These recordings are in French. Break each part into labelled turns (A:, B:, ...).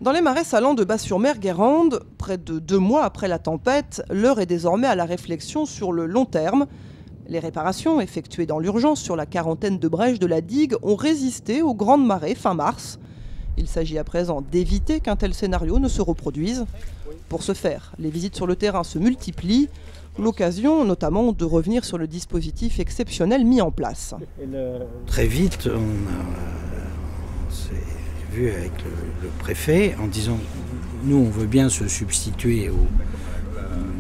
A: Dans les marais salants de Bas-sur-Mer-Guérande, près de 2 mois après la tempête, l'heure est désormais à la réflexion sur le long terme. Les réparations effectuées dans l'urgence sur la quarantaine de brèches de la digue ont résisté aux grandes marées fin mars. Il s'agit à présent d'éviter qu'un tel scénario ne se reproduise. Pour ce faire, les visites sur le terrain se multiplient, l'occasion notamment de revenir sur le dispositif exceptionnel mis en place.
B: Très vite, on s'est vu avec le préfet en disant nous on veut bien se substituer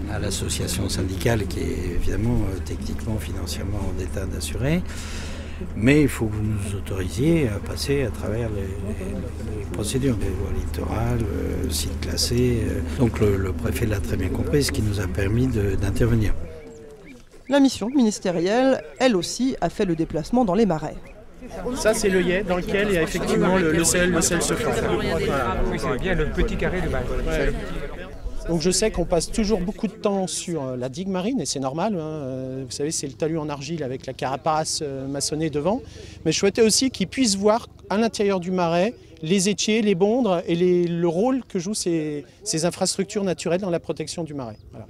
B: à l'association syndicale qui est évidemment techniquement, financièrement en état d'assurer, mais il faut que vous nous autorisiez à passer à travers les procédures, les voies littorales, sites classés. Donc le préfet l'a très bien compris, ce qui nous a permis d'intervenir.
A: La mission ministérielle, elle aussi, a fait le déplacement dans les marais.
C: Ça, c'est l'œillet dans lequel il y a effectivement le sel se forme.
D: Oui, c'est bien le petit carré de base.
C: Ouais. Donc je sais qu'on passe toujours beaucoup de temps sur la digue marine, et c'est normal. Vous savez, c'est le talus en argile avec la carapace maçonnée devant. Mais je souhaitais aussi qu'ils puissent voir à l'intérieur du marais les étiers, les bondres et le rôle que jouent ces infrastructures naturelles dans la protection du marais. Voilà.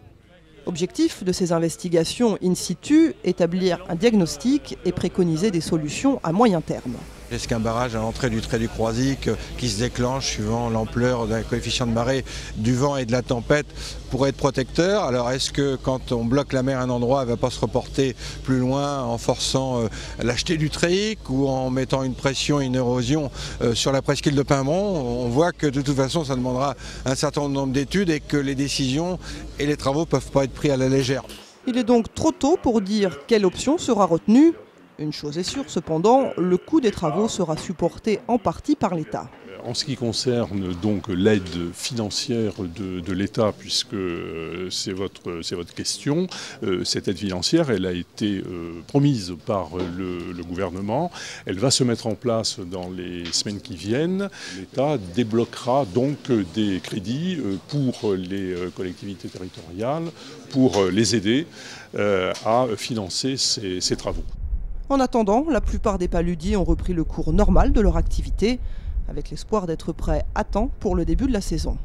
A: Objectif de ces investigations in situ, établir un diagnostic et préconiser des solutions à moyen terme.
E: Est-ce qu'un barrage à l'entrée du trait du Croisic qui se déclenche suivant l'ampleur d'un coefficient de marée, du vent et de la tempête pourrait être protecteur? Alors est-ce que quand on bloque la mer à un endroit, elle ne va pas se reporter plus loin en forçant l'acheter du Tréic ou en mettant une pression et une érosion sur la presqu'île de Paimbron? On voit que de toute façon ça demandera un certain nombre d'études et que les décisions et les travaux ne peuvent pas être pris à la légère.
A: Il est donc trop tôt pour dire quelle option sera retenue. Une chose est sûre, cependant, le coût des travaux sera supporté en partie par l'État.
F: En ce qui concerne donc l'aide financière de l'État, puisque c'est votre question, cette aide financière, elle a été promise par le gouvernement. Elle va se mettre en place dans les semaines qui viennent. L'État débloquera donc des crédits pour les collectivités territoriales, pour les aider à financer ces travaux.
A: En attendant, la plupart des paludiers ont repris le cours normal de leur activité, avec l'espoir d'être prêts à temps pour le début de la saison.